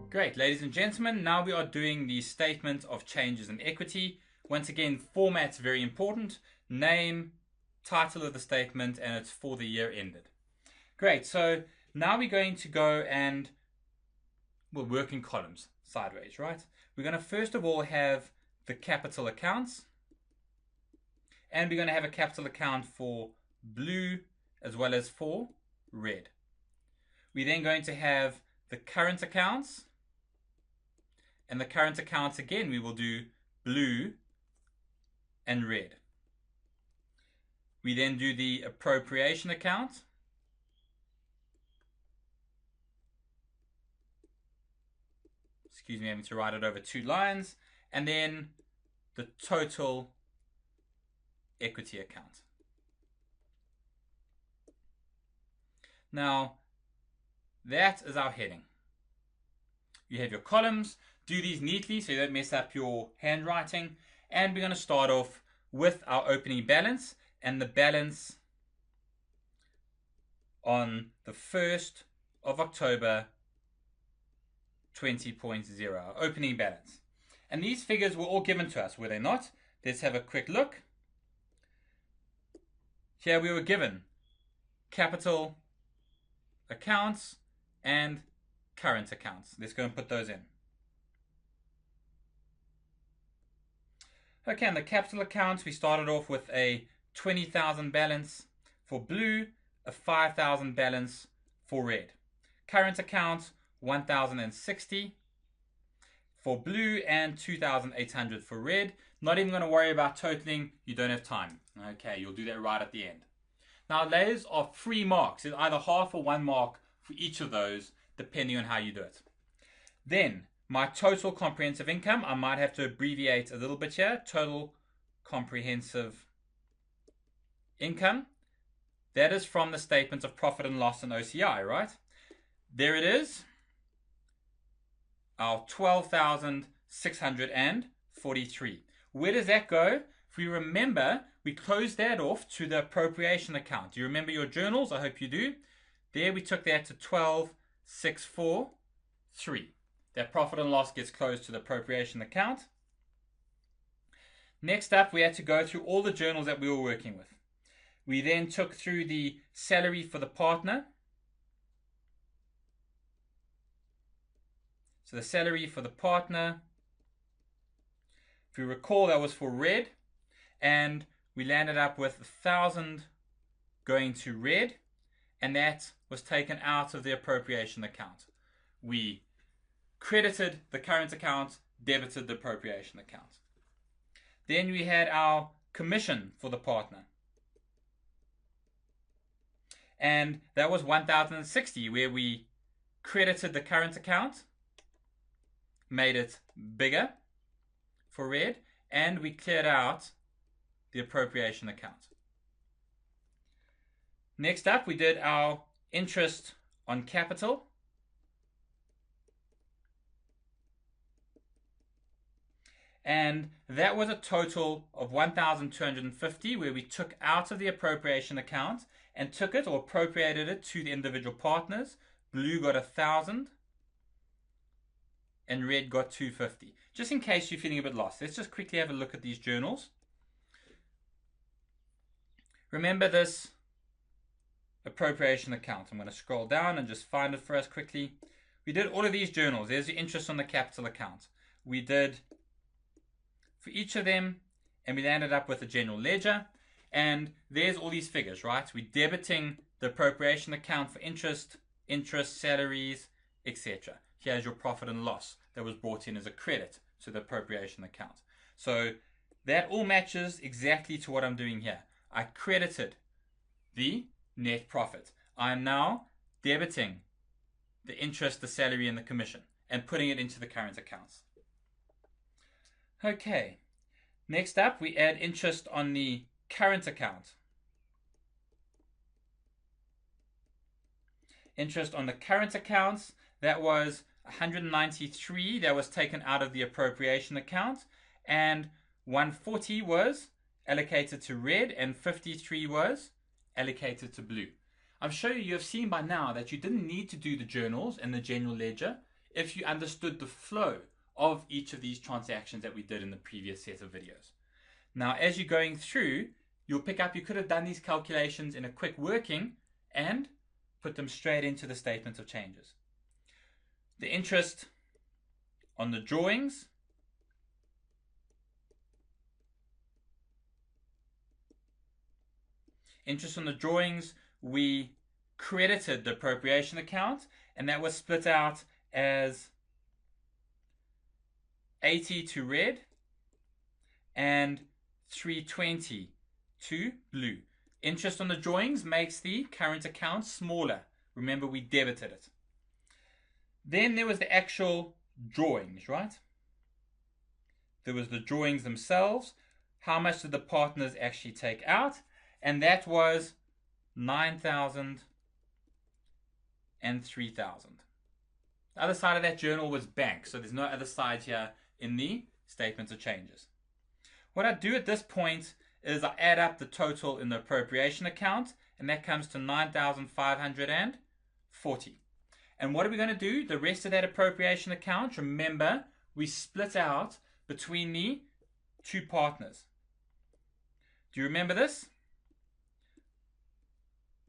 Great, ladies and gentlemen, now we are doing the statement of changes in equity. Once again, format's very important. Name, title of the statement, and it's for the year ended. Great, so now we're going to go and we'll work in columns, sideways, right? We're going to first of all have the capital accounts. And we're going to have a capital account for blue as well as for red. We're then going to have the current accounts. And the current accounts, again, we will do blue and red. We then do the appropriation account. Excuse me, I'm having to write it over 2 lines. And then the total equity account. Now, that is our heading. You have your columns. Do these neatly so you don't mess up your handwriting. And we're going to start off with our opening balance, and the balance on the 1st of October 20.0, our opening balance. And these figures were all given to us, were they not? Let's have a quick look. Here we were given capital accounts and current accounts. Let's go and put those in. Okay, and the capital accounts, we started off with a 20,000 balance for blue, a 5,000 balance for red. Current account, 1,060 for blue and 2,800 for red. Not even going to worry about totaling, you don't have time. Okay, you'll do that right at the end. Now, those are 3 marks. It's either half or 1 mark for each of those, depending on how you do it. Then, my total comprehensive income, I might have to abbreviate a little bit here. Total comprehensive income. That is from the statement of profit and loss and OCI, right? There it is. Our 12,643. Where does that go? If we remember, we closed that off to the appropriation account. Do you remember your journals? I hope you do. There we took that to 12,643. That profit and loss gets closed to the appropriation account. Next up, we had to go through all the journals that we were working with. We then took through the salary for the partner. So the salary for the partner, if you recall, that was for red, and we landed up with 1,000 going to red, and that was taken out of the appropriation account. We credited the current account, debited the appropriation account. Then we had our commission for the partner. And that was 1,060, where we credited the current account, made it bigger for red, and we cleared out the appropriation account. Next up, we did our interest on capital. And that was a total of 1,250, where we took out of the appropriation account and took it or appropriated it to the individual partners. Blue got 1,000 and red got 250. Just in case you're feeling a bit lost, let's just quickly have a look at these journals. Remember this appropriation account. I'm going to scroll down and just find it for us quickly. We did all of these journals. There's the interest on the capital account. We did for each of them, and we landed up with a general ledger. And there's all these figures, right? We're debiting the appropriation account for interest, salaries, etc. Here's your profit and loss that was brought in as a credit to the appropriation account. So that all matches exactly to what I'm doing here. I credited the net profit. I am now debiting the interest, the salary, and the commission, and putting it into the current accounts. Okay, next up we add interest on the current account. Interest on the current accounts, that was 193, that was taken out of the appropriation account, and 140 was allocated to red, and 53 was allocated to blue. I'm sure you have seen by now that you didn't need to do the journals and the general ledger if you understood the flow of each of these transactions that we did in the previous set of videos. Now, as you're going through, you'll pick up you could have done these calculations in a quick working and put them straight into the statement of changes. The interest on the drawings we credited the appropriation account, and that was split out as 80 to red and 320 to blue. Interest on the drawings makes the current account smaller. Remember, we debited it. Then there was the actual drawings, right? There was the drawings themselves. How much did the partners actually take out? And that was 9,000 and 3,000. The other side of that journal was bank, so there's no other side here in the statements of changes. What I do at this point is I add up the total in the appropriation account, and that comes to 9,540. And what are we going to do? The rest of that appropriation account, remember, we split out between the two partners. Do you remember this?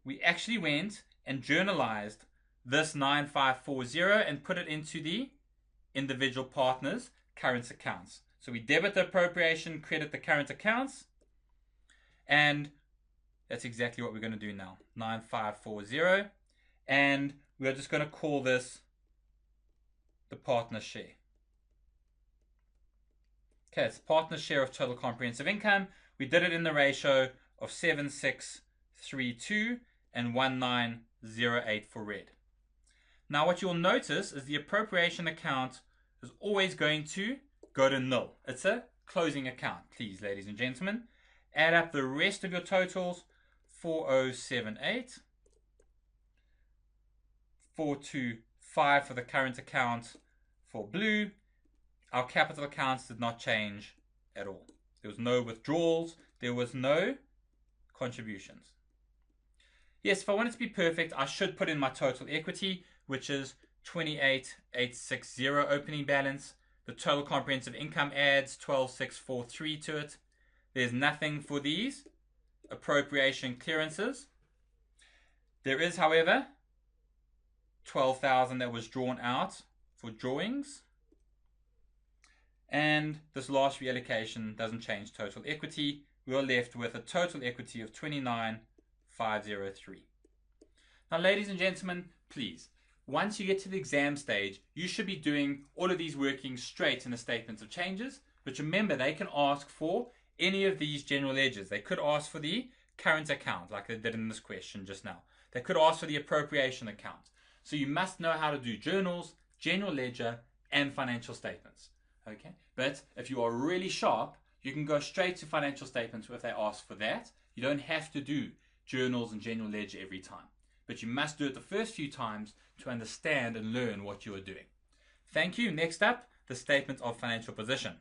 We actually went and journalized this 9540 and put it into the individual partners' current accounts. So we debit the appropriation, credit the current accounts, and that's exactly what we're going to do now. 9540, and we're just going to call this the partner share. Okay, it's partner share of total comprehensive income. We did it in the ratio of 7632 and 1908 for red. Now what you'll notice is the appropriation account is always going to go to nil. It's a closing account. Please, ladies and gentlemen, add up the rest of your totals. 4078, 425 for the current account for blue. Our capital accounts did not change at all. There was no withdrawals. There was no contributions. Yes, if I want it to be perfect, I should put in my total equity, which is 28,860 opening balance. The total comprehensive income adds 12,643 to it. There's nothing for these appropriation clearances. There is, however, 12,000 that was drawn out for drawings. And this last reallocation doesn't change total equity. We are left with a total equity of 29,503. Now, ladies and gentlemen, please, once you get to the exam stage, you should be doing all of these workings straight in the statements of changes. But remember, they can ask for any of these general ledgers. They could ask for the current account, like they did in this question just now. They could ask for the appropriation account. So you must know how to do journals, general ledger, and financial statements. Okay, but if you are really sharp, you can go straight to financial statements if they ask for that. You don't have to do journals and general ledger every time, but you must do it the first few times to understand and learn what you are doing. Thank you. Next up, the statement of financial position.